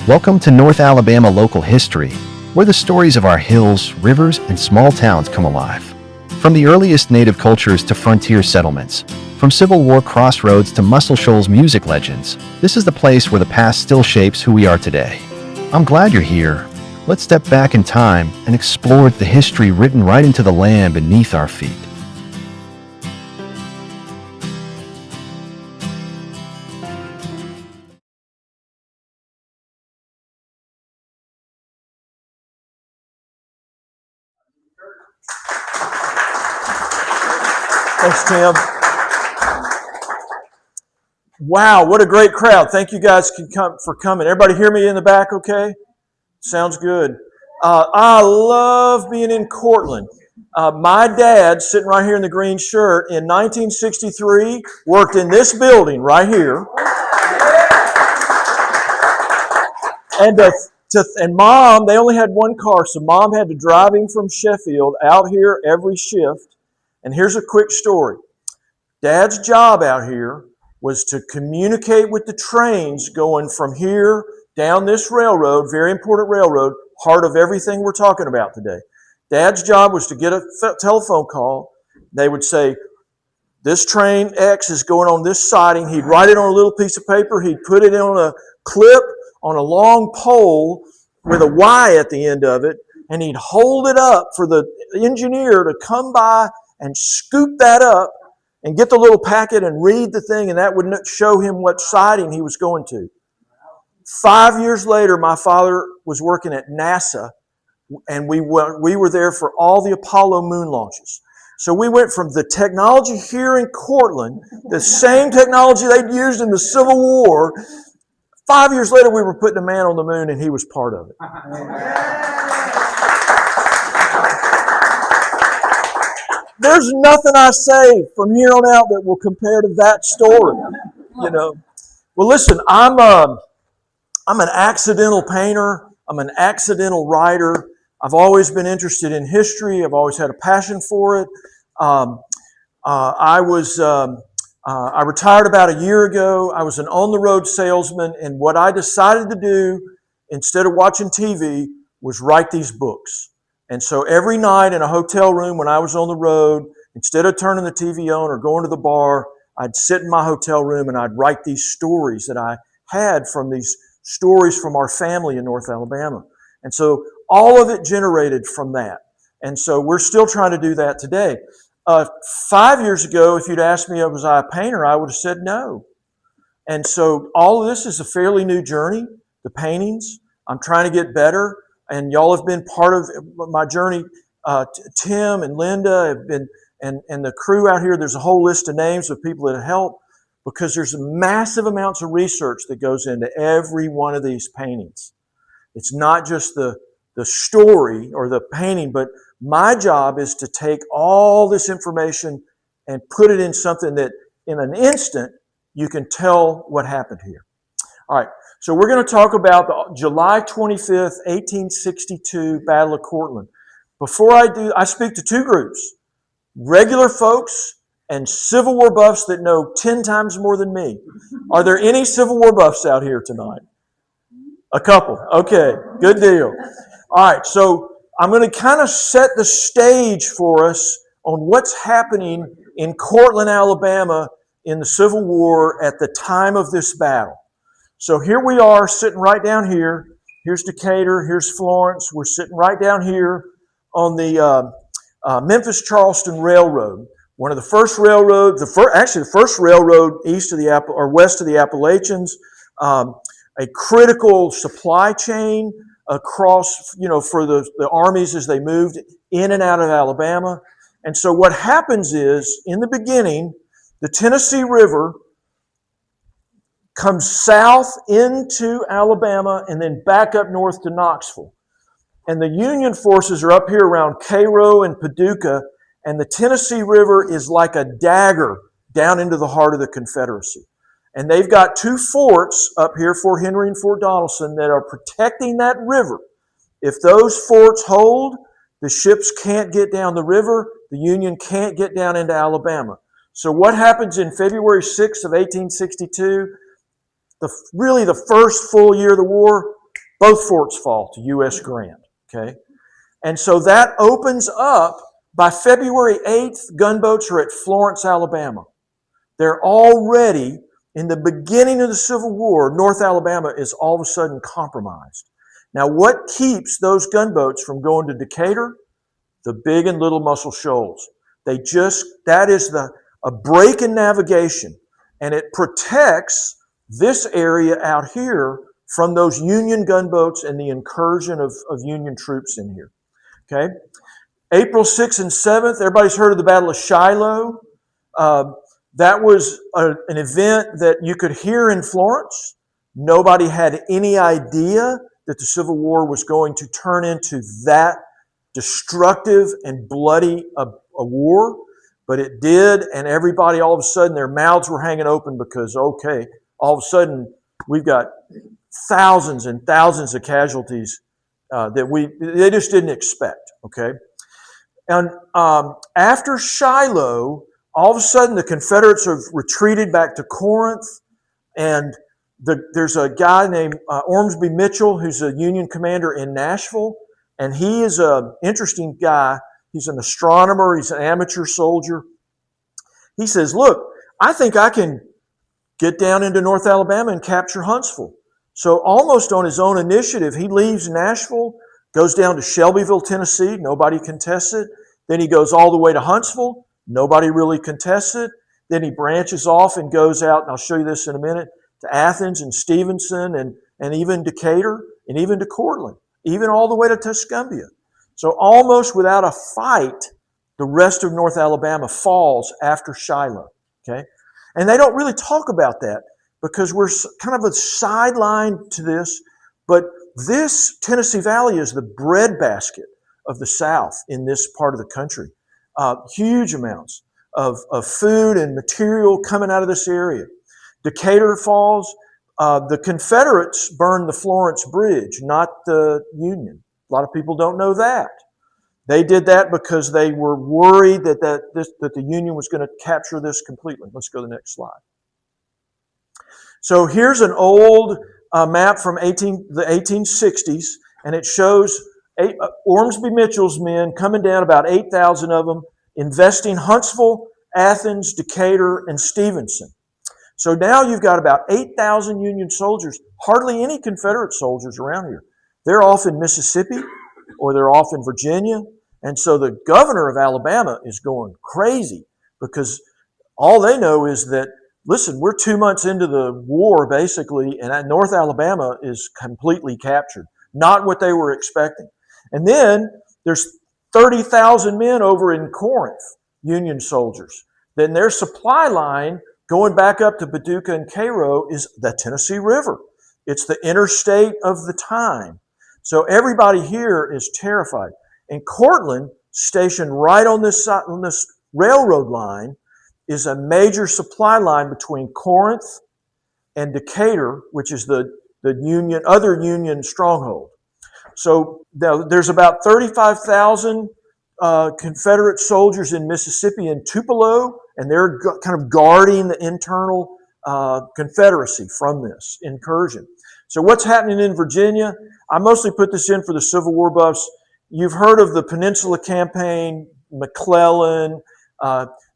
Welcome to North Alabama Local History, where the stories of our hills, rivers, and small towns come alive. From the earliest native cultures to frontier settlements, from Civil War crossroads to Muscle Shoals music legends, this is the place where the past still shapes who we are today. I'm glad you're here. Let's step back in time and explore the history written right into the land beneath our feet. Thanks, Tim. Wow, what a great crowd. Thank you guys for coming. Everybody hear me in the back okay? Sounds good. I love being in Courtland. My dad, sitting right here in the green shirt, in 1963, worked in this building right here. And Mom, they only had one car, so Mom had to drive him from Sheffield out here every shift. And here's a quick story. Dad's job out here was to communicate with the trains going from here down this railroad, very important railroad, heart of everything we're talking about today. Dad's job was to get a telephone call. They would say, this train X is going on this siding. He'd write it on a little piece of paper. He'd put it on a clip on a long pole with a Y at the end of it, and he'd hold it up for the engineer to come by and scoop that up and get the little packet and read the thing, and that would show him what siding he was going to. 5 years later, my father was working at NASA, and we were there for all the Apollo moon launches. So we went from the technology here in Courtland, the same technology they'd used in the Civil War. 5 years later, we were putting a man on the moon, and he was part of it. There's nothing I say from here on out that will compare to that story, you know. Well, listen, I'm an accidental painter. I'm an accidental writer. I've always been interested in history. I've always had a passion for it. I retired about a year ago. I was an on-the-road salesman, and what I decided to do instead of watching TV was write these books. And so every night in a hotel room when I was on the road, instead of turning the TV on or going to the bar, I'd sit in my hotel room and I'd write these stories that I had from these stories from our family in North Alabama. And so all of it generated from that. And so we're still trying to do that today. 5 years ago, if you'd asked me, was I a painter, I would have said no. And so all of this is a fairly new journey, the paintings. I'm trying to get better. And y'all have been part of my journey. Tim and Linda have been, and the crew out here, there's a whole list of names of people that have helped, because there's massive amounts of research that goes into every one of these paintings. It's not just the story or the painting, but my job is to take all this information and put it in something that in an instant you can tell what happened here. All right. So we're going to talk about the July 25th, 1862 Battle of Courtland. Before I do, I speak to two groups, regular folks and Civil War buffs that know 10 times more than me. Are there any Civil War buffs out here tonight? A couple. Okay, good deal. All right, so I'm going to kind of set the stage for us on what's happening in Courtland, Alabama in the Civil War at the time of this battle. So here we are sitting right down here. Here's Decatur, here's Florence. We're sitting right down here on the Memphis-Charleston Railroad. One of the first railroads, the first railroad east of the or west of the Appalachians. A critical supply chain across, for the armies as they moved in and out of Alabama. And so what happens is, in the beginning, the Tennessee River comes south into Alabama and then back up north to Knoxville. And the Union forces are up here around Cairo and Paducah, and the Tennessee River is like a dagger down into the heart of the Confederacy. And they've got two forts up here, Fort Henry and Fort Donelson, that are protecting that river. If those forts hold, the ships can't get down the river, the Union can't get down into Alabama. So what happens in February 6th of 1862? Really the first full year of the war, Both forts fall to U.S. Grant. Okay, and so that opens up. By February 8th, gunboats are at Florence, Alabama. They're already, in the beginning of the Civil War, North Alabama is all of a sudden compromised. Now, what keeps those gunboats from going to Decatur? The Big and Little Muscle Shoals. That is a break in navigation, and it protects this area out here from those Union gunboats and the incursion of Union troops in here. Okay? April 6th and 7th, everybody's heard of the Battle of Shiloh. That was an event that you could hear in Florence. Nobody had any idea that the Civil War was going to turn into that destructive and bloody a war, but it did, and everybody all of a sudden their mouths were hanging open because, okay, all of a sudden we've got thousands and thousands of casualties that they just didn't expect, okay? And after Shiloh, all of a sudden the Confederates have retreated back to Corinth, and there's a guy named Ormsby Mitchell who's a Union commander in Nashville, and he is an interesting guy. He's an astronomer. He's an amateur soldier. He says, look, I think I can get down into North Alabama and capture Huntsville. So almost on his own initiative, he leaves Nashville, goes down to Shelbyville, Tennessee. Nobody contests it. Then he goes all the way to Huntsville. Nobody really contests it. Then he branches off and goes out, and I'll show you this in a minute, to Athens and Stevenson and even Decatur and even to Courtland, even all the way to Tuscumbia. So almost without a fight, the rest of North Alabama falls after Shiloh. Okay? And they don't really talk about that because we're kind of a sideline to this, but this Tennessee Valley is the breadbasket of the South in this part of the country. Huge amounts of food and material coming out of this area. Decatur falls. The Confederates burned the Florence Bridge, not the Union. A lot of people don't know that. They did that because they were worried that the Union was going to capture this completely. Let's go to the next slide. So here's an old map from the 1860s, and it shows Ormsby Mitchell's men coming down, about 8,000 of them, investing Huntsville, Athens, Decatur, and Stevenson. So now you've got about 8,000 Union soldiers, hardly any Confederate soldiers around here. They're off in Mississippi or they're off in Virginia. And so the governor of Alabama is going crazy because all they know is that, listen, we're 2 months into the war basically, and North Alabama is completely captured. Not what they were expecting. And then there's 30,000 men over in Corinth, Union soldiers. Then their supply line going back up to Paducah and Cairo is the Tennessee River. It's the interstate of the time. So everybody here is terrified. And Courtland, stationed right on this railroad line, is a major supply line between Corinth and Decatur, which is the other Union stronghold. So there's about 35,000 Confederate soldiers in Mississippi and Tupelo, and they're kind of guarding the internal Confederacy from this incursion. So what's happening in Virginia? I mostly put this in for the Civil War buffs. You've heard of the Peninsula Campaign, McClellan.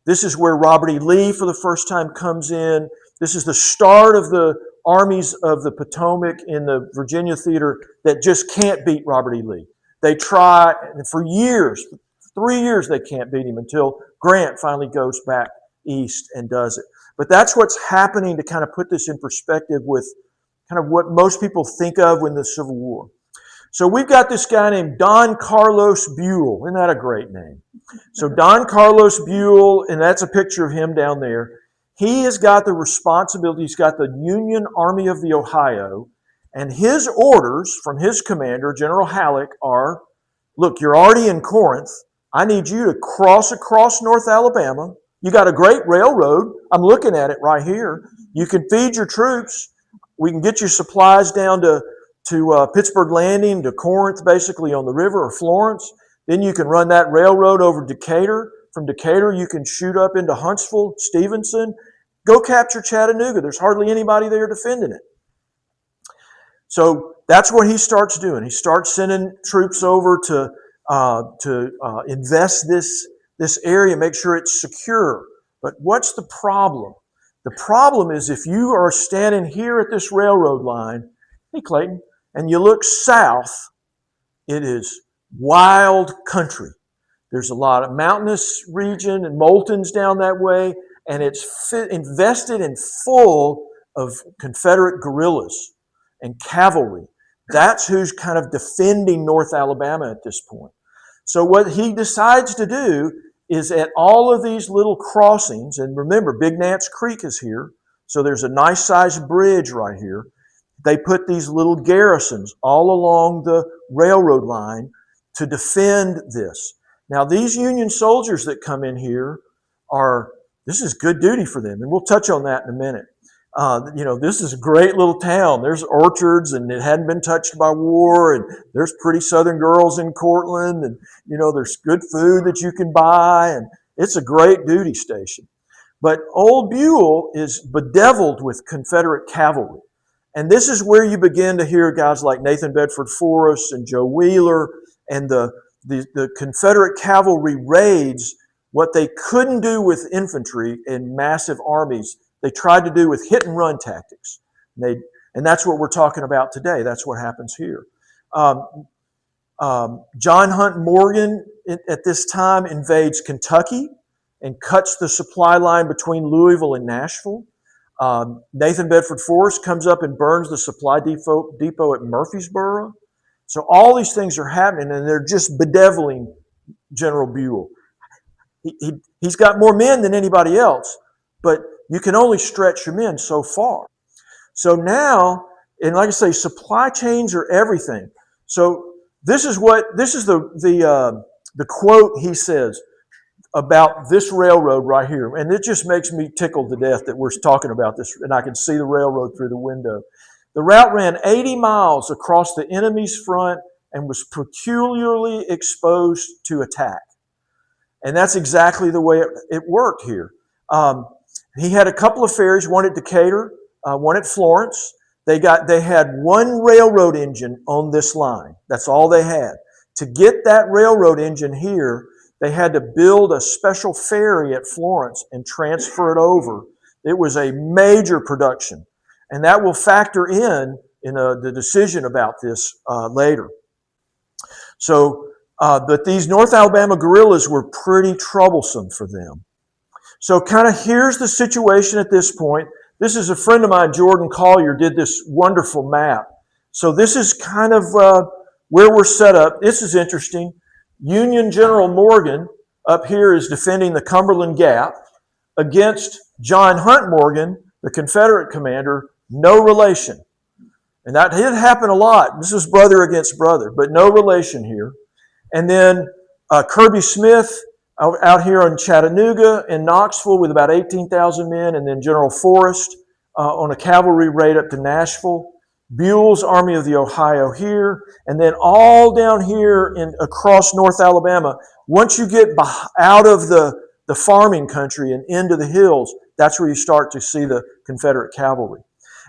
This is where Robert E. Lee for the first time comes in. This is the start of the armies of the Potomac in the Virginia theater that just can't beat Robert E. Lee. They try, and for years, 3 years they can't beat him until Grant finally goes back east and does it. But that's what's happening to kind of put this in perspective with kind of what most people think of when the Civil War. So we've got this guy named Don Carlos Buell. Isn't that a great name? So Don Carlos Buell, and that's a picture of him down there. He has got the responsibility, he's got the Union Army of the Ohio, and his orders from his commander, General Halleck, are, look, you're already in Corinth. I need you to cross across North Alabama. You got a great railroad. I'm looking at it right here. You can feed your troops. We can get your supplies down to Pittsburgh Landing, to Corinth, basically on the river, or Florence. Then you can run that railroad over Decatur. From Decatur, you can shoot up into Huntsville, Stevenson. Go capture Chattanooga. There's hardly anybody there defending it. So that's what he starts doing. He starts sending troops over to invest this area, make sure it's secure. But what's the problem? The problem is if you are standing here at this railroad line, hey Clayton, and you look south, it is wild country. There's a lot of mountainous region and Moulton's down that way, and it's invested and full of Confederate guerrillas and cavalry. That's who's kind of defending North Alabama at this point. So what he decides to do is at all of these little crossings, and remember, Big Nance Creek is here, so there's a nice sized bridge right here. They put these little garrisons all along the railroad line to defend this. Now, these Union soldiers that come in here this is good duty for them, and we'll touch on that in a minute. This is a great little town. There's orchards, and it hadn't been touched by war, and there's pretty Southern girls in Courtland, and, there's good food that you can buy, and it's a great duty station. But Old Buell is bedeviled with Confederate cavalry. And this is where you begin to hear guys like Nathan Bedford Forrest and Joe Wheeler, and the Confederate cavalry raids what they couldn't do with infantry in massive armies. They tried to do with hit and run tactics. And that's what we're talking about today. That's what happens here. John Hunt Morgan at this time invades Kentucky and cuts the supply line between Louisville and Nashville. Nathan Bedford Forrest comes up and burns the supply depot at Murfreesboro. So all these things are happening, and they're just bedeviling General Buell. He's got more men than anybody else, but you can only stretch your men so far. So now, and like I say, supply chains are everything. So this is the quote he says about this railroad right here, and it just makes me tickled to death that we're talking about this, and I can see the railroad through the window. The route ran 80 miles across the enemy's front and was peculiarly exposed to attack. And that's exactly the way it worked here. He had a couple of ferries, one at Decatur, one at Florence. They had one railroad engine on this line. That's all they had. To get that railroad engine here, they had to build a special ferry at Florence and transfer it over. It was a major production. And that will factor in the decision about this later. So, but these North Alabama guerrillas were pretty troublesome for them. So kind of here's the situation at this point. This is a friend of mine, Jordan Collier, did this wonderful map. So this is kind of where we're set up. This is interesting. Union General Morgan up here is defending the Cumberland Gap against John Hunt Morgan, the Confederate commander, no relation. And that did happen a lot. This was brother against brother, but no relation here. And then Kirby Smith out here in Chattanooga and Knoxville with about 18,000 men, and then General Forrest on a cavalry raid up to Nashville. Buell's Army of the Ohio here, and then all down here across North Alabama. Once you get out of the farming country and into the hills, that's where you start to see the Confederate cavalry.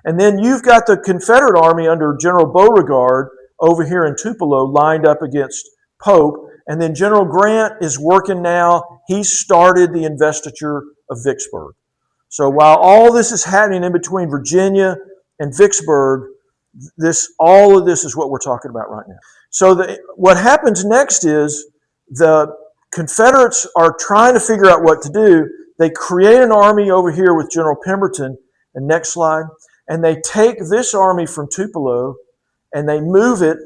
And then you've got the Confederate Army under General Beauregard over here in Tupelo lined up against Pope. And then General Grant is working now. He started the investiture of Vicksburg. So while all this is happening in between Virginia and Vicksburg, all of this is what we're talking about right now. So what happens next is the Confederates are trying to figure out what to do. They create an army over here with General Pemberton, and next slide, and they take this army from Tupelo and they move it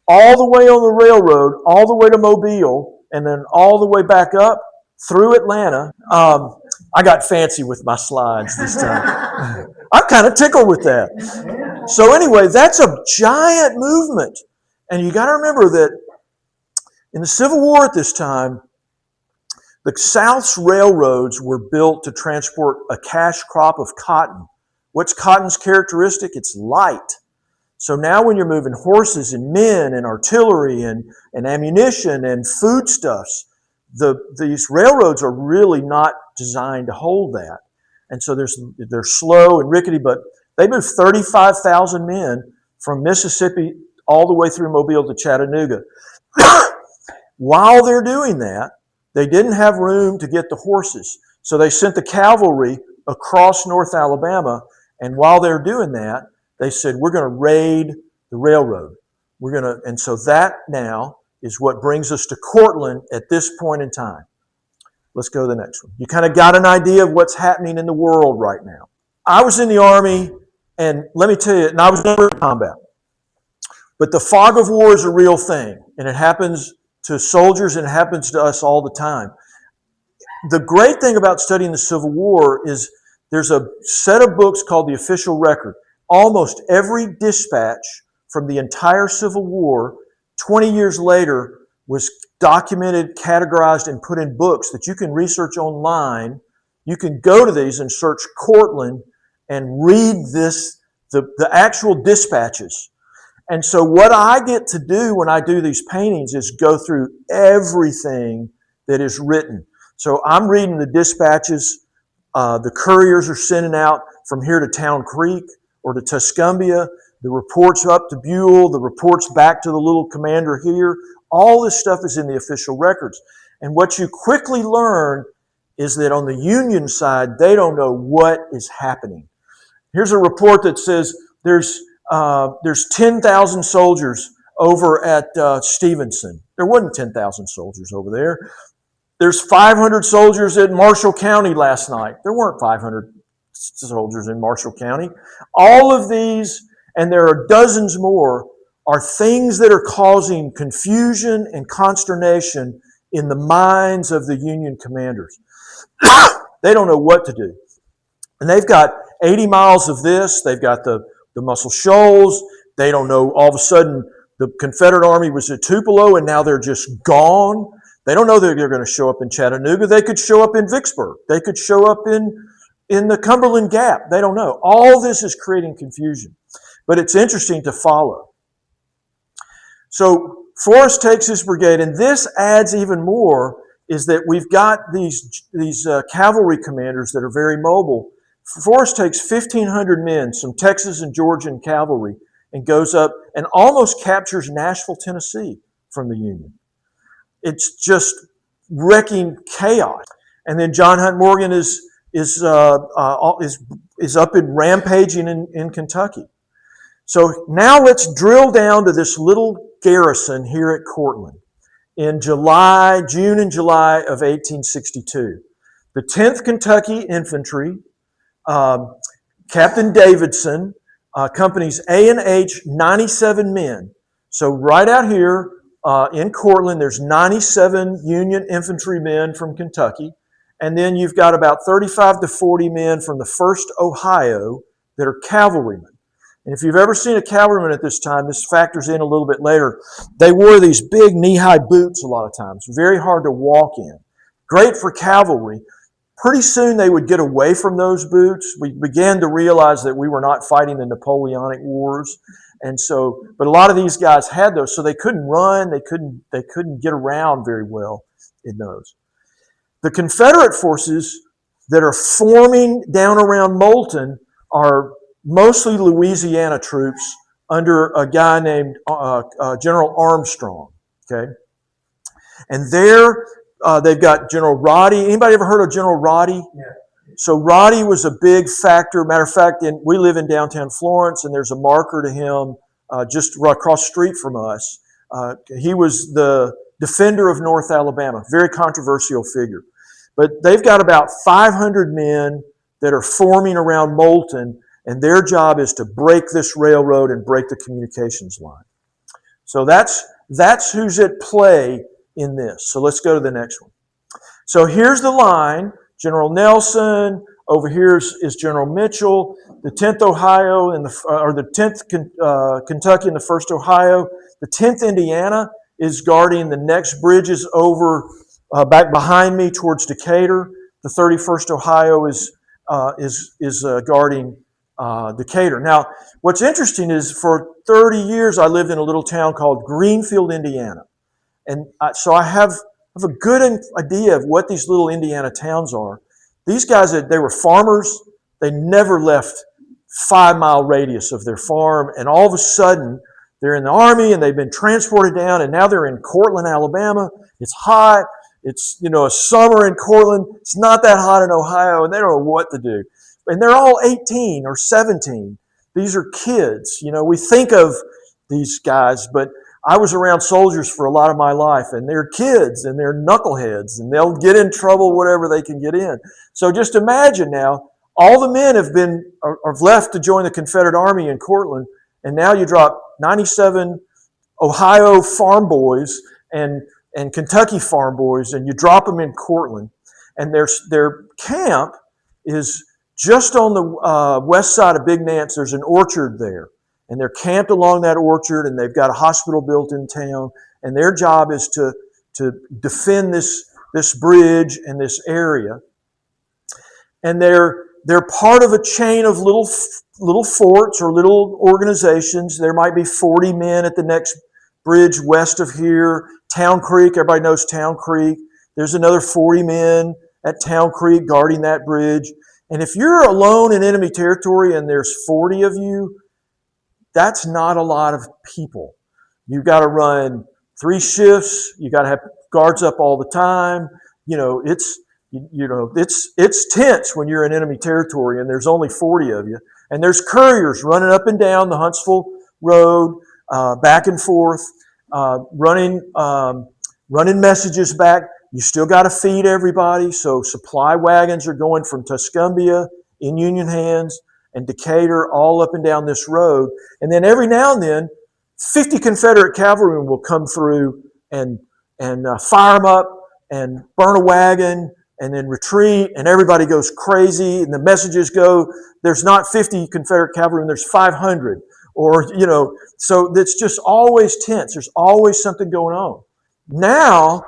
all the way on the railroad, all the way to Mobile, and then all the way back up through Atlanta. I got fancy with my slides this time. I'm kind of tickled with that. So anyway, that's a giant movement. And you got to remember that in the Civil War at this time, the South's railroads were built to transport a cash crop of cotton. What's cotton's characteristic? It's light. So now when you're moving horses and men and artillery and ammunition and foodstuffs, these railroads are really not designed to hold that. And so they're slow and rickety, but they move 35,000 men from Mississippi all the way through Mobile to Chattanooga. While they're doing that, they didn't have room to get the horses. So they sent the cavalry across North Alabama. And while they're doing that, they said, we're going to raid the railroad. And so that now is what brings us to Courtland at this point in time. Let's go to the next one. You kind of got an idea of what's happening in the world right now. I was in the Army, and let me tell you, and I was never in combat. But the fog of war is a real thing, and it happens to soldiers and it happens to us all the time. The great thing about studying the Civil War is there's a set of books called the Official Record. Almost every dispatch from the entire Civil War, 20 years later, was documented, categorized, and put in books that you can research online. You can go to these and search Courtland and read the actual dispatches. And so what I get to do when I do these paintings is go through everything that is written. So I'm reading the dispatches. The couriers are sending out from here to Town Creek or to Tuscumbia, the reports up to Buell, the reports back to the little commander here. All this stuff is in the official records. And what you quickly learn is that on the Union side, they don't know what is happening. Here's a report that says there's 10,000 soldiers over at Stevenson. There wasn't 10,000 soldiers over there. There's 500 soldiers in Marshall County last night. There weren't 500 soldiers in Marshall County. All of these, and there are dozens more, are things that are causing confusion and consternation in the minds of the Union commanders. They don't know what to do. And they've got 80 miles of this. They've got the Muscle Shoals. They don't know. All of a sudden, the Confederate Army was at Tupelo, and now they're just gone. They don't know that they're going to show up in Chattanooga. They could show up in Vicksburg. They could show up in the Cumberland Gap. They don't know. All this is creating confusion. But it's interesting to follow. So Forrest takes his brigade, and this adds even more, is that we've got these cavalry commanders that are very mobile. Forrest takes 1,500 men, some Texas and Georgian cavalry, and goes up and almost captures Nashville, Tennessee from the Union. It's just wrecking chaos. And then John Hunt Morgan is up and rampaging in Kentucky. So now let's drill down to this little garrison here at Courtland in June and July of 1862. The 10th Kentucky Infantry, Captain Davidson, companies A and H, 97 men. So right out here in Courtland, there's 97 Union infantrymen from Kentucky. And then you've got about 35 to 40 men from the 1st Ohio that are cavalrymen. And if you've ever seen a cavalryman at this time, this factors in a little bit later. They wore these big knee-high boots a lot of times, very hard to walk in. Great for cavalry. Pretty soon they would get away from those boots. We began to realize that we were not fighting the Napoleonic Wars. And so, but a lot of these guys had those, so they couldn't run, they couldn't get around very well in those. The Confederate forces that are forming down around Moulton are mostly Louisiana troops under a guy named General Armstrong. Okay, and they've got General Roddy. Anybody ever heard of General Roddy? Yeah. So Roddy was a big factor. Matter of fact, we live in downtown Florence, and there's a marker to him just right across the street from us. He was the defender of North Alabama, very controversial figure. But they've got about 500 men that are forming around Moulton, and their job is to break this railroad and break the communications line. So that's who's at play in this. So let's go to the next one. So here's the line. General Nelson, over here is General Mitchell, the 10th Ohio or the 10th Kentucky and the 1st Ohio. The 10th Indiana is guarding the next bridges over back behind me towards Decatur. The 31st Ohio is guarding Decatur. Now, what's interesting is for 30 years I lived in a little town called Greenfield, Indiana. And so I have a good idea of what these little Indiana towns are. These guys, they were farmers. They never left 5-mile radius of their farm, and all of a sudden they're in the Army and they've been transported down, and now they're in Courtland, Alabama. It's hot. It's, a summer in Courtland. It's not that hot in Ohio, and they don't know what to do. And they're all 18 or 17. These are kids. We think of these guys, but I was around soldiers for a lot of my life, and they're kids and they're knuckleheads, and they'll get in trouble whatever they can get in. So just imagine now, all the men have left to join the Confederate Army in Courtland, and now you drop 97 Ohio farm boys and Kentucky farm boys, and you drop them in Courtland, and their camp is just on the west side of Big Nance. There's an orchard there, and they're camped along that orchard, and they've got a hospital built in town, and their job is to defend this bridge and this area. And they're part of a chain of little forts or little organizations. There might be 40 men at the next bridge west of here. Town Creek, everybody knows Town Creek. There's another 40 men at Town Creek guarding that bridge. And if you're alone in enemy territory and there's 40 of you, that's not a lot of people. You've got to run 3 shifts. You got to have guards up all the time. It's tense when you're in enemy territory and there's only 40 of you. And there's couriers running up and down the Huntsville Road, back and forth, running messages back. You still got to feed everybody. So supply wagons are going from Tuscumbia in Union Hands and Decatur all up and down this road. And then every now and then, 50 Confederate cavalrymen will come through and fire them up and burn a wagon and then retreat, and everybody goes crazy, and the messages go, there's not 50 Confederate cavalrymen, there's 500. So it's just always tense. There's always something going on. Now,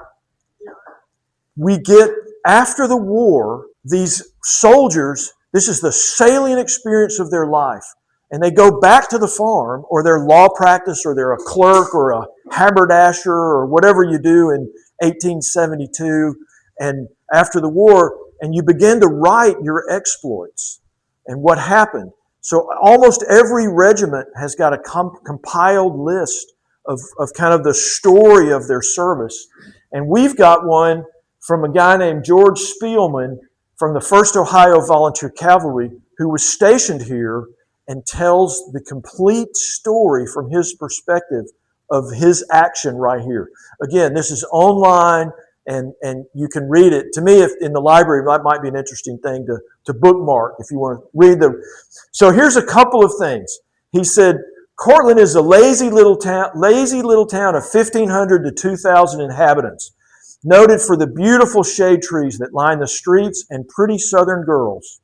we get, after the war, these soldiers, this is the salient experience of their life. And they go back to the farm, or their law practice, or they're a clerk, or a haberdasher, or whatever you do in 1872, and after the war, and you begin to write your exploits and what happened. So almost every regiment has got a compiled list of kind of the story of their service. And we've got one from a guy named George Spielman from the 1st Ohio Volunteer Cavalry, who was stationed here and tells the complete story from his perspective of his action right here. Again, this is online, and you can read it. To me, if in the library, that might be an interesting thing to bookmark if you want to read them. So here's a couple of things. He said, Courtland is a lazy little town of 1,500 to 2,000 inhabitants, noted for the beautiful shade trees that line the streets and pretty southern girls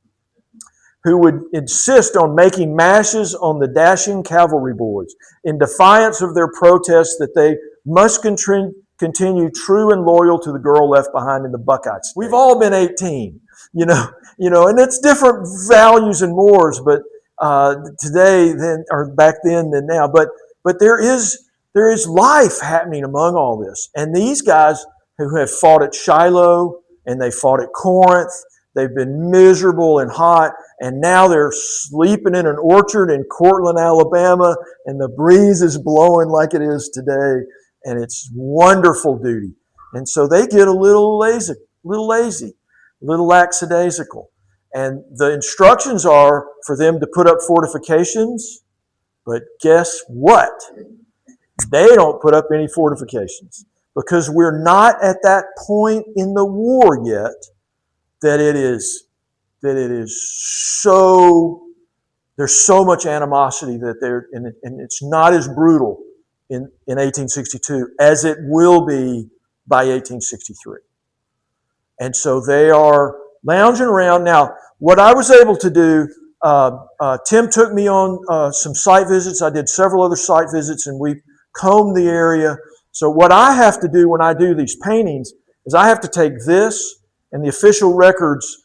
who would insist on making mashes on the dashing cavalry boys in defiance of their protests that they must continue true and loyal to the girl left behind in the Buckeye State. We've all been 18, and it's different values and mores, but today then, or back then than now. But there is life happening among all this, and these guys who have fought at Shiloh and they fought at Corinth, they've been miserable and hot, and now they're sleeping in an orchard in Courtland, Alabama, and the breeze is blowing like it is today. And it's wonderful duty. And so they get a little lazy, a little lackadaisical. And the instructions are for them to put up fortifications. But guess what? They don't put up any fortifications, because we're not at that point in the war yet that it is so, there's so much animosity that and it's not as brutal in 1862 as it will be by 1863. And so they are lounging around. Now, what I was able to do, Tim took me on some site visits. I did several other site visits, and we combed the area. So what I have to do when I do these paintings is I have to take this and the official records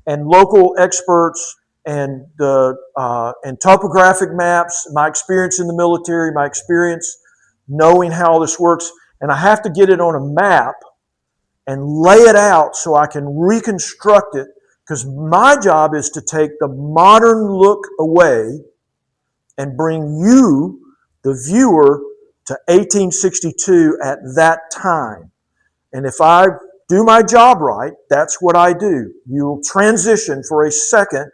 and local experts and topographic maps, my experience in the military, my experience knowing how this works, and I have to get it on a map and lay it out so I can reconstruct it, Because my job is to take the modern look away and bring you, the viewer, to 1862 at that time. And if I do my job right, that's what I do. You'll transition for a second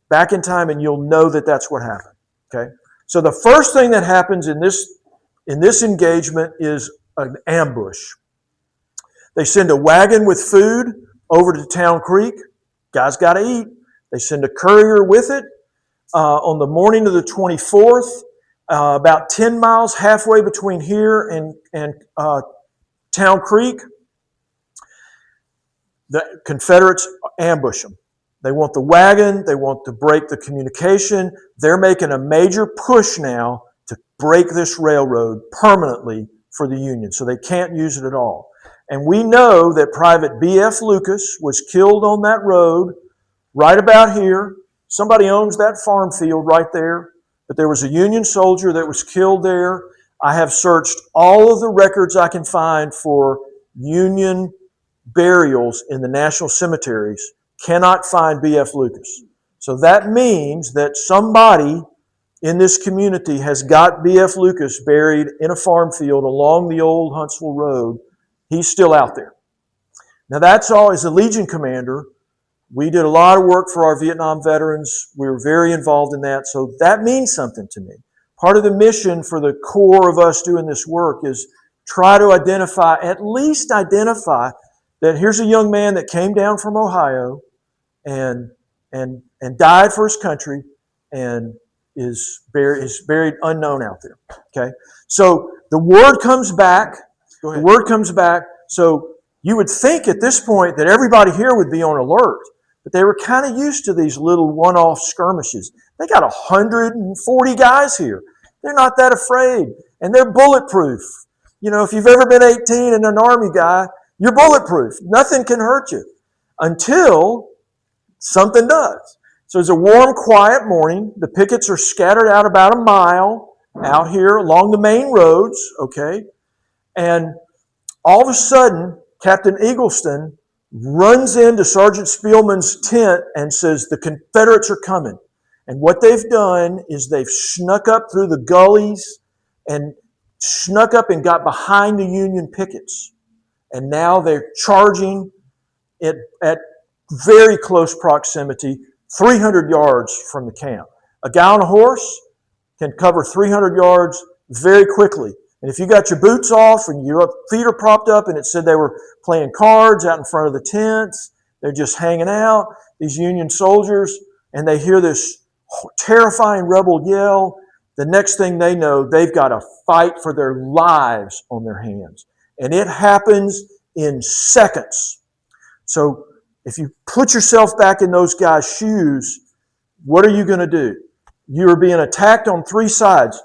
back in time and you'll know that that's what happened. Okay? So the first thing that happens in this engagement is an ambush. They send a wagon with food over to Town Creek. Guys got to eat. They send a courier with it. On the morning of the 24th, about 10 miles halfway between here and Town Creek, the Confederates ambush them. They want the wagon. They want to break the communication. They're making a major push now to break this railroad permanently for the Union, so they can't use it at all. And we know that Private B.F. Lucas was killed on that road right about here. Somebody owns that farm field right there, but there was a Union soldier that was killed there. I have searched all of the records I can find for Union burials in the national cemeteries. Cannot find B.F. Lucas. So that means that somebody in this community has got B.F. Lucas buried in a farm field along the old Huntsville Road. He's still out there. Now that's all. As a Legion commander, we did a lot of work for our Vietnam veterans. We were very involved in that, so that means something to me. Part of the mission for the core of us doing this work is try to at least identify that here's a young man that came down from Ohio and died for his country and is buried unknown out there. Okay? So the word comes back. The word comes back. So you would think at this point that everybody here would be on alert, but they were kind of used to these little one-off skirmishes. They got 140 guys here. They're not that afraid, and they're bulletproof. You know, if you've ever been 18 and an Army guy, you're bulletproof. Nothing can hurt you until something does. So it's a warm, quiet morning. The pickets are scattered out about a mile out here along the main roads, okay? And all of a sudden, Captain Eagleston runs into Sergeant Spielman's tent and says, the Confederates are coming. And what they've done is they've snuck up through the gullies and snuck up and got behind the Union pickets. And now they're charging it at very close proximity, 300 yards from the camp. A guy on a horse can cover 300 yards very quickly. And if you got your boots off and your feet are propped up and it said they were playing cards out in front of the tents, they're just hanging out, these Union soldiers, and they hear this terrifying rebel yell, the next thing they know, they've got a fight for their lives on their hands. And it happens in seconds. So if you put yourself back in those guys' shoes, what are you going to do? You are being attacked on three sides.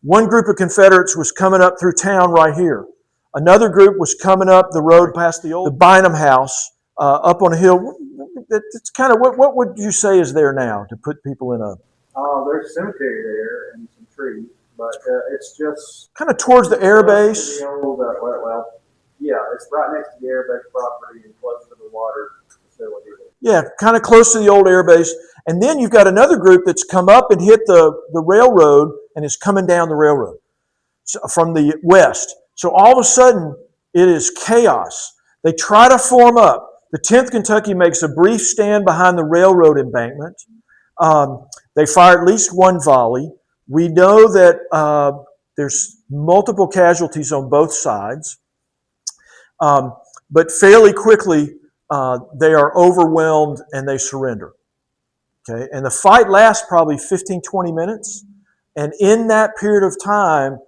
One group of Confederates was coming up through town right here. Another group was coming up the road past the Bynum house up on a hill. It's kind of, what would you say is there now to put people in a... There's a cemetery there and some trees, but it's just... kind of towards the air base? The old, yeah, it's right next to the air base property and close to the water facility. Yeah, kind of close to the old air base. And then you've got another group that's come up and hit the railroad and is coming down the railroad from the west. So all of a sudden, it is chaos. They try to form up. The 10th Kentucky makes a brief stand behind the railroad embankment. They fire at least one volley. We know that there's multiple casualties on both sides. But fairly quickly, they are overwhelmed and they surrender. Okay, and the fight lasts probably 15, 20 minutes. And in that period of time,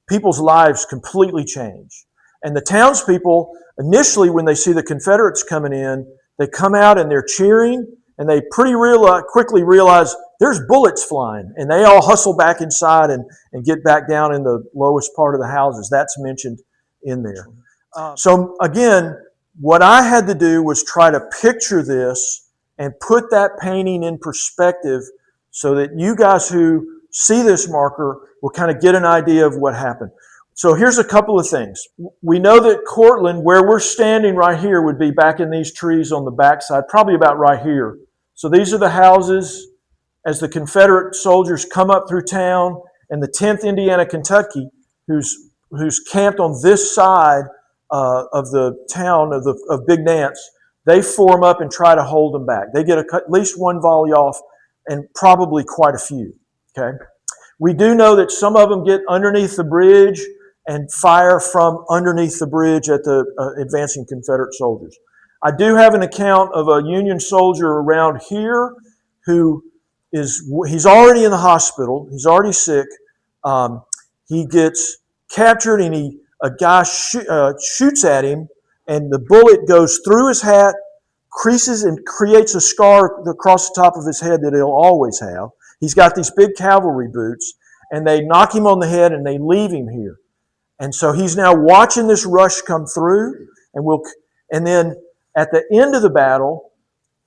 people's lives completely change. And the townspeople, initially when they see the Confederates coming in, they come out and they're cheering, and they quickly realize there's bullets flying. And they all hustle back inside and get back down in the lowest part of the houses. That's mentioned in there. So again, what I had to do was try to picture this and put that painting in perspective so that you guys who see this marker will kind of get an idea of what happened. So here's a couple of things. We know that Courtland, where we're standing right here, would be back in these trees on the backside, probably about right here. So these are the houses as the Confederate soldiers come up through town, and the 10th Indiana Kentucky, who's camped on this side of the town of Big Nance, they form up and try to hold them back. They get at least one volley off, and probably quite a few. Okay, we do know that some of them get underneath the bridge and fire from underneath the bridge at the advancing Confederate soldiers. I do have an account of a Union soldier around here who he's already in the hospital. He's already sick. He gets captured, and a guy shoots at him, and the bullet goes through his hat, creases and creates a scar across the top of his head that he'll always have. He's got these big cavalry boots, and they knock him on the head, and they leave him here. And so he's now watching this rush come through, and then at the end of the battle,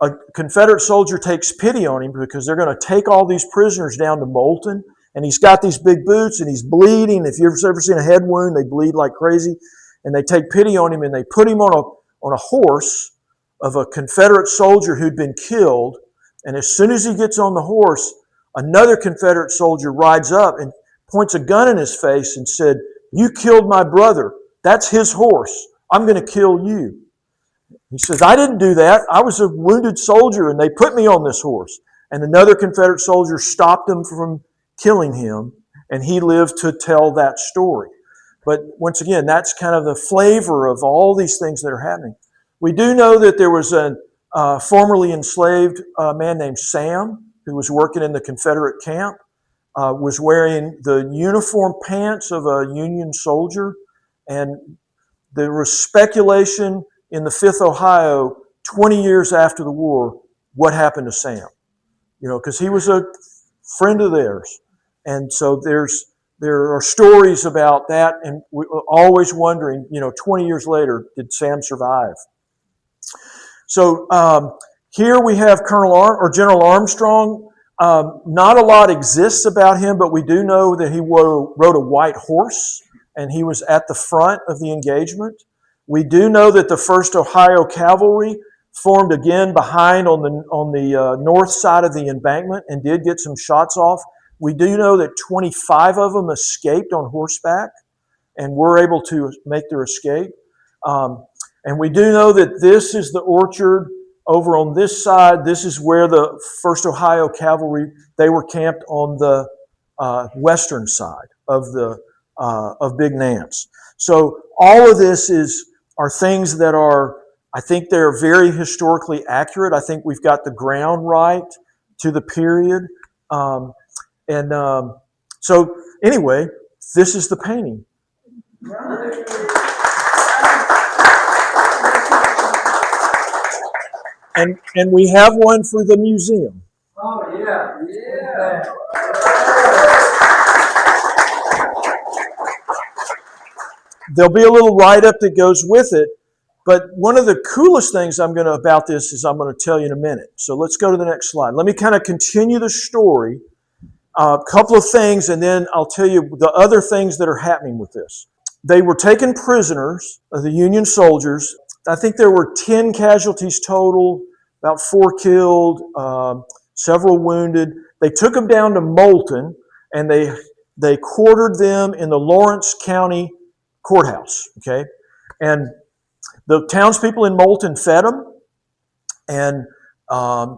a Confederate soldier takes pity on him because they're going to take all these prisoners down to Moulton, and he's got these big boots, and he's bleeding. If you've ever seen a head wound, they bleed like crazy, and they take pity on him, and they put him on a horse of a Confederate soldier who'd been killed. And as soon as he gets on the horse, another Confederate soldier rides up and points a gun in his face and said, "You killed my brother. That's his horse. I'm going to kill you." He says, "I didn't do that. I was a wounded soldier, and they put me on this horse." And another Confederate soldier stopped him from killing him, and he lived to tell that story. But once again, that's kind of the flavor of all these things that are happening. We do know that there was a formerly enslaved man named Sam who was working in the Confederate camp, was wearing the uniform pants of a Union soldier, and there was speculation in the 5th Ohio 20 years after the war what happened to Sam, because he was a friend of theirs. And so there are stories about that, and we're always wondering, 20 years later, did Sam survive? So here we have General Armstrong. Not a lot exists about him, but we do know that he rode a white horse, and he was at the front of the engagement. We do know that the 1st Ohio Cavalry formed again behind on the north side of the embankment and did get some shots off. We do know that 25 of them escaped on horseback and were able to make their escape. And we do know that this is the orchard over on this side. This is where the 1st Ohio Cavalry, they were camped on the western side of Big Nance. So all of this are things that I think they're very historically accurate. I think we've got the ground right to the period. So anyway, this is the painting. And we have one for the museum. Oh, yeah. Yeah. There'll be a little write-up that goes with it, but one of the coolest things about this is I'm going to tell you in a minute. So let's go to the next slide. Let me kind of continue the story. A couple of things, and then I'll tell you the other things that are happening with this. They were taken prisoners, the Union soldiers. I think there were 10 casualties total, about 4 killed, several wounded. They took them down to Moulton, and they quartered them in the Lawrence County courthouse. Okay, and the townspeople in Moulton fed them, and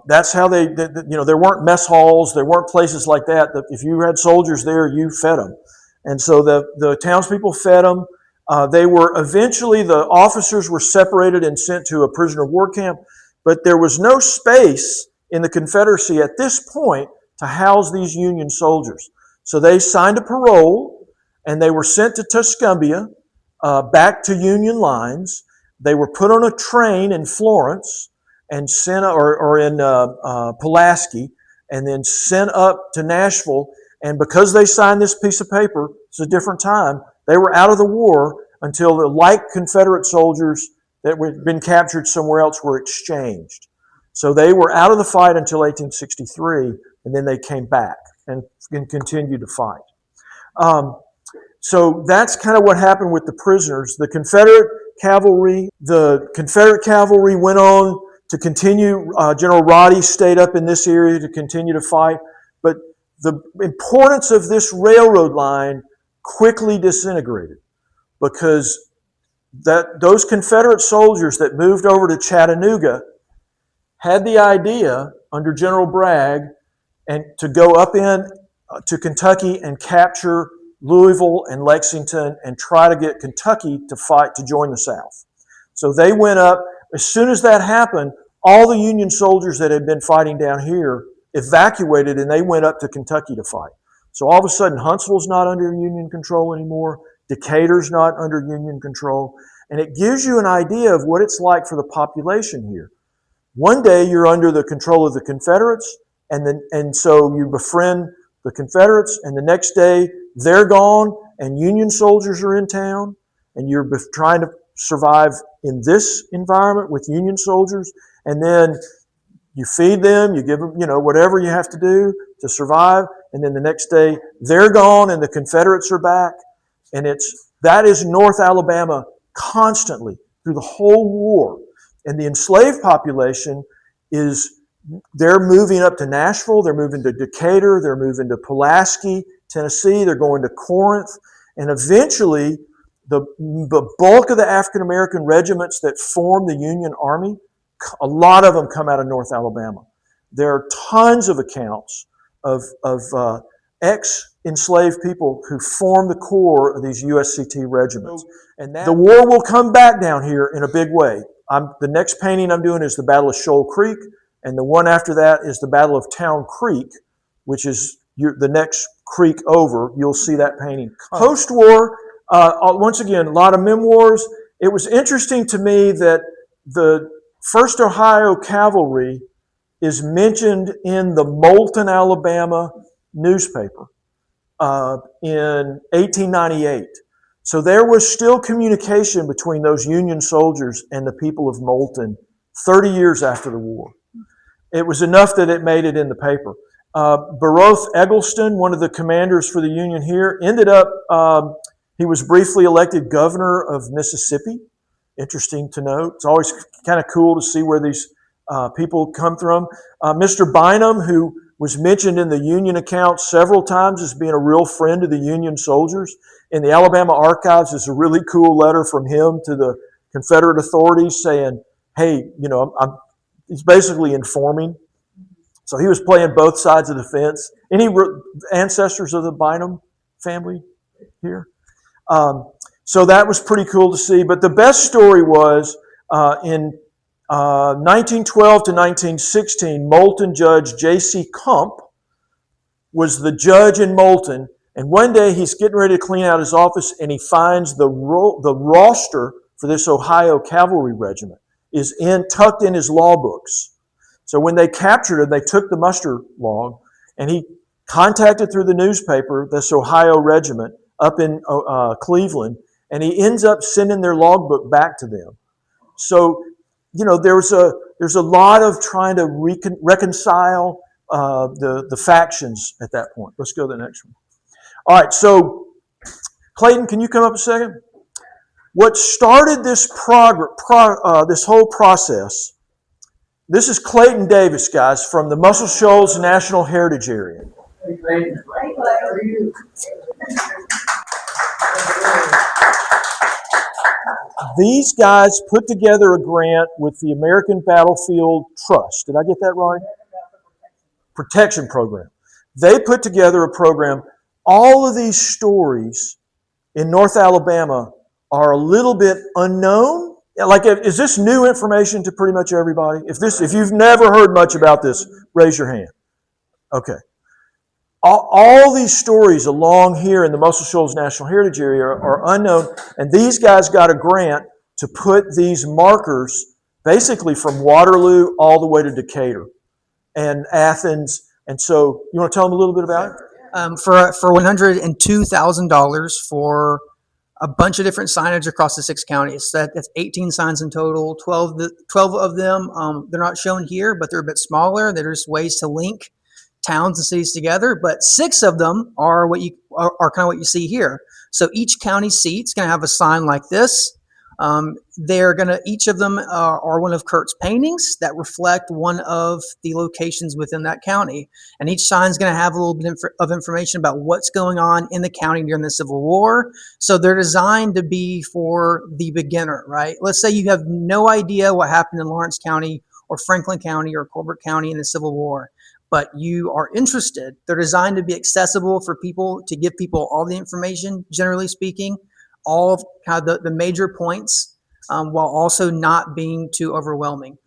that's how there weren't mess halls, there weren't places like that. If you had soldiers there, you fed them. And so the townspeople fed them. The officers were separated and sent to a prisoner of war camp, but there was no space in the Confederacy at this point to house these Union soldiers. So they signed a parole, and they were sent to Tuscumbia, back to Union lines. They were put on a train in Florence and sent, or in Pulaski, and then sent up to Nashville. And because they signed this piece of paper, it's a different time, they were out of the war until the like Confederate soldiers that had been captured somewhere else were exchanged. So they were out of the fight until 1863, and then they came back and continued to fight. So that's kind of what happened with the prisoners. The Confederate cavalry went on to continue. General Roddy stayed up in this area to continue to fight. But the importance of this railroad line quickly disintegrated because those Confederate soldiers that moved over to Chattanooga had the idea under General Bragg and to go up to Kentucky and capture Louisville and Lexington and try to get Kentucky to fight to join the South. So they went up. As soon as that happened, all the Union soldiers that had been fighting down here evacuated and they went up to Kentucky to fight. So all of a sudden, Huntsville's not under Union control anymore. Decatur's not under Union control. And it gives you an idea of what it's like for the population here. One day you're under the control of the Confederates, and so you befriend the Confederates, and the next day they're gone and Union soldiers are in town, and you're trying to survive in this environment with Union soldiers, and then you feed them, you give them, whatever you have to do to survive, and then the next day they're gone and the Confederates are back. And that is North Alabama constantly through the whole war. And the enslaved population they're moving up to Nashville, they're moving to Decatur, they're moving to Pulaski, Tennessee, they're going to Corinth, and eventually the bulk of the African American regiments that form the Union Army, a lot of them come out of North Alabama. There are tons of accounts of ex-enslaved people who form the core of these USCT regiments. And the war will come back down here in a big way. The next painting I'm doing is the Battle of Shoal Creek, and the one after that is the Battle of Town Creek, which is the next creek over. You'll see that painting. Post-war, once again, a lot of memoirs. It was interesting to me that the 1st Ohio Cavalry is mentioned in the Moulton, Alabama newspaper in 1898. So there was still communication between those Union soldiers and the people of Moulton 30 years after the war. It was enough that it made it in the paper. Baroth Eggleston, one of the commanders for the Union here, ended up, he was briefly elected governor of Mississippi. Interesting to note. It's always kind of cool to see where these people come from. Mr. Bynum, who was mentioned in the Union account several times as being a real friend of the Union soldiers. In the Alabama archives is a really cool letter from him to the Confederate authorities saying, hey, he's basically informing. So he was playing both sides of the fence. Any ancestors of the Bynum family here? So that was pretty cool to see. But the best story was in 1912 to 1916, Moulton Judge J.C. Kump was the judge in Moulton. And one day he's getting ready to clean out his office and he finds the roster for this Ohio Cavalry Regiment is tucked in his law books. So when they captured him, they took the muster log and he contacted through the newspaper this Ohio regiment up in Cleveland, and he ends up sending their logbook back to them. So, there's a lot of trying to reconcile the factions at that point. Let's go to the next one. All right, so Clayton, can you come up a second? What started this this whole process? This is Clayton Davis, guys, from the Muscle Shoals National Heritage Area. Hey, Clayton. Hey, how are you? These guys put together a grant with the American Battlefield Trust. Did I get that right? Protection program. They put together a program. All of these stories in North Alabama are a little bit unknown. Like, is this new information to pretty much everybody? If you've never heard much about this, raise your hand. Okay. All these stories along here in the Muscle Shoals National Heritage Area are unknown, and these guys got a grant to put these markers basically from Waterloo all the way to Decatur and Athens. And so, you want to tell them a little bit about it? For $102,000 for a bunch of different signage across the 6 counties. That's 18 signs in total. 12 of them, they're not shown here, but they're a bit smaller. There's ways to link towns and cities together, but 6 of them are kind of what you see here. So each county seat's going to have a sign like this. Each of them are one of Kurt's paintings that reflect one of the locations within that county. And each sign's going to have a little bit of information about what's going on in the county during the Civil War. So they're designed to be for the beginner, right? Let's say you have no idea what happened in Lawrence County or Franklin County or Colbert County in the Civil War, but you are interested. They're designed to be accessible for people, to give people all the information, generally speaking, all of kind of the major points, while also not being too overwhelming.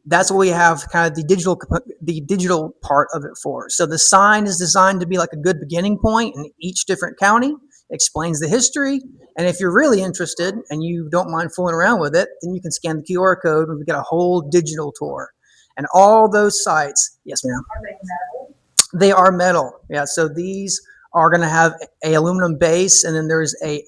That's what we have kind of the digital part of it for. So the sign is designed to be like a good beginning point in each different county, explains the history. And if you're really interested and you don't mind fooling around with it, then you can scan the QR code and we get a whole digital tour. And all those sites, yes, ma'am. Are they metal? They are metal. Yeah. So these are going to have a aluminum base, and then there's a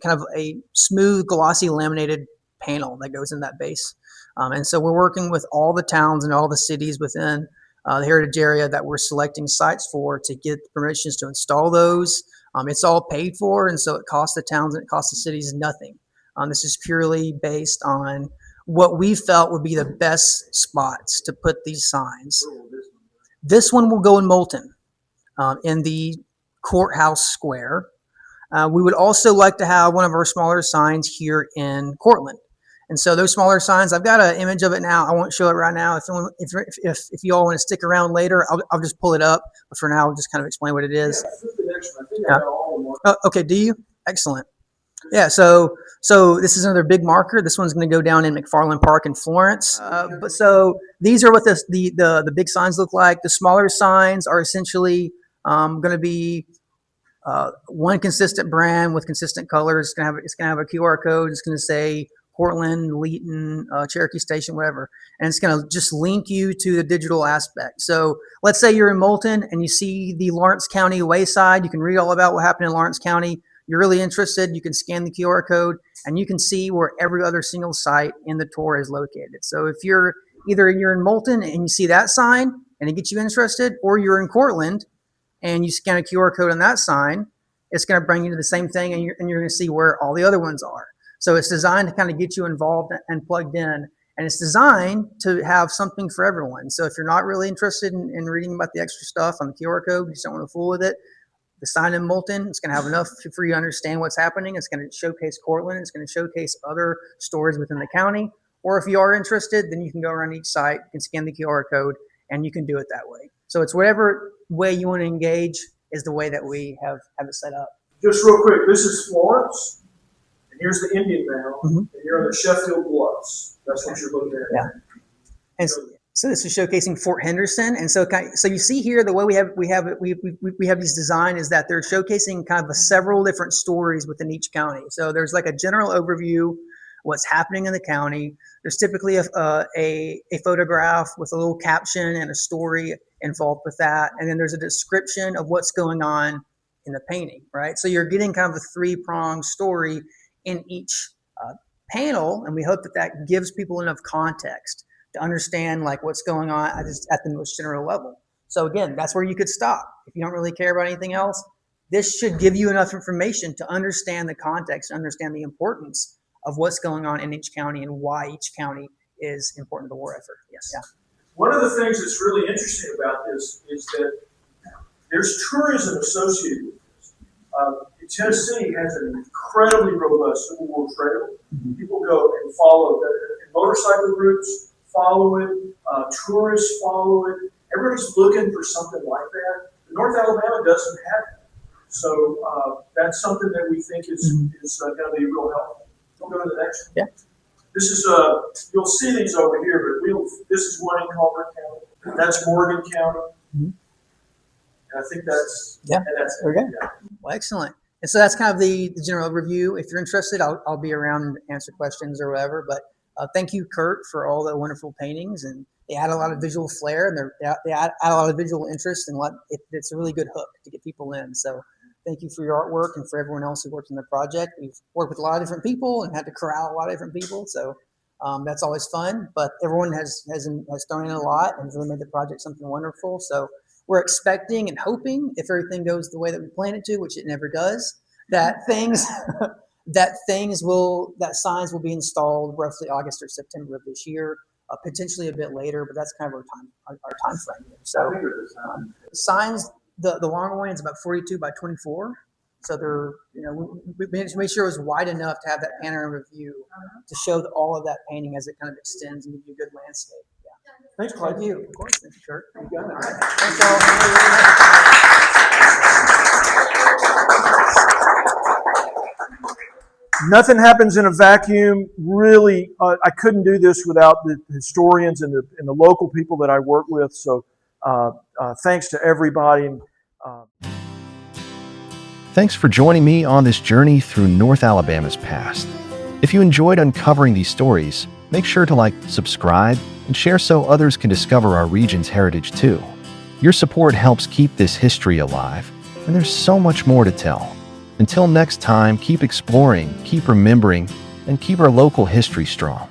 kind of a smooth, glossy laminated panel that goes in that base. And so we're working with all the towns and all the cities within the heritage area that we're selecting sites for to get permissions to install those. It's all paid for, and so it costs the towns and it costs the cities nothing. This is purely based on what we felt would be the best spots to put these signs. This one will go in Moulton, in the courthouse square. We would also like to have one of our smaller signs here in Courtland. And so those smaller signs, I've got an image of it now. I won't show it right now. If you all want to stick around later, I'll just pull it up. But for now, I'll just kind of explain what it is. Okay, do you? Excellent. Yeah, so this is another big marker. This one's going to go down in McFarland Park in Florence. But so these are what the big signs look like. The smaller signs are essentially going to be one consistent brand with consistent colors. It's going to have a QR code. It's going to say Courtland, Leeton, Cherokee Station, whatever. And it's going to just link you to the digital aspect. So let's say you're in Moulton and you see the Lawrence County wayside. You can read all about what happened in Lawrence County. You're really interested, you can scan the QR code and you can see where every other single site in the tour is located. So if you're in Moulton and you see that sign and it gets you interested, or you're in Courtland and you scan a QR code on that sign, it's going to bring you to the same thing, and you're going to see where all the other ones are. So it's designed to kind of get you involved and plugged in, and it's designed to have something for everyone. So if you're not really interested in reading about the extra stuff on the QR code, you just don't want to fool with it, the sign in Moulton, it's going to have enough for you to understand what's happening. It's going to showcase Courtland. It's going to showcase other stories within the county. Or if you are interested, then you can go around each site, you can scan the QR code, and you can do it that way. So it's whatever way you want to engage is the way that we have it set up. Just real quick, this is Florence, and here's the Indian Mound, and you're in the Sheffield Bluffs. That's what you're looking at. Yeah. And so this is showcasing Fort Henderson, and so you see here the way we have these design is that they're showcasing kind of several different stories within each county. So there's like a general overview, what's happening in the county. There's typically a photograph with a little caption and a story involved with that, and then there's a description of what's going on in the painting, right? So you're getting kind of a three-pronged story in each panel, and we hope that gives people enough context to understand like what's going on at the most general level. So again, that's where you could stop. If you don't really care about anything else, this should give you enough information to understand the context, understand the importance of what's going on in each county and why each county is important to the war effort. Yes. Yeah. One of the things that's really interesting about this is that there's tourism associated with this. Tennessee has an incredibly robust Civil War trail. People go and follow the motorcycle groups, follow it, tourists follow it. Everybody's looking for something like that. North Alabama doesn't have it. So that's something that we think is going to be real helpful. We'll go to the next one. Yeah. This is, you'll see these over here, but this is one in Colbert County. That's Morgan County. And I think that's, yeah. And that's okay. Yeah. Well, excellent. And so that's kind of the general overview. If you're interested, I'll be around and answer questions or whatever. But thank you, Kurt, for all the wonderful paintings. And they add a lot of visual flair, and they add a lot of visual interest, and it's a really good hook to get people in. So thank you for your artwork and for everyone else who worked on the project. We've worked with a lot of different people and had to corral a lot of different people. So that's always fun. But everyone has thrown in a lot and really made the project something wonderful. So we're expecting and hoping, if everything goes the way that we plan it to, which it never does, that things that signs will be installed roughly August or September of this year, potentially a bit later, but that's kind of our time frame. So signs, the longer one is about 42 by 24. So they're, we made sure it was wide enough to have that panoramic view to show all of that painting as it kind of extends and give you a good landscape. Yeah. Thanks, Clyde. Thank you. Of course. Thank you, Kurt. You got it. All right. Thanks, all. Nothing happens in a vacuum. Really, I couldn't do this without the historians and the local people that I work with. So thanks to everybody. Thanks for joining me on this journey through North Alabama's past. If you enjoyed uncovering these stories, make sure to like, subscribe, and share so others can discover our region's heritage too. Your support helps keep this history alive, and there's so much more to tell. Until next time, keep exploring, keep remembering, and keep our local history strong.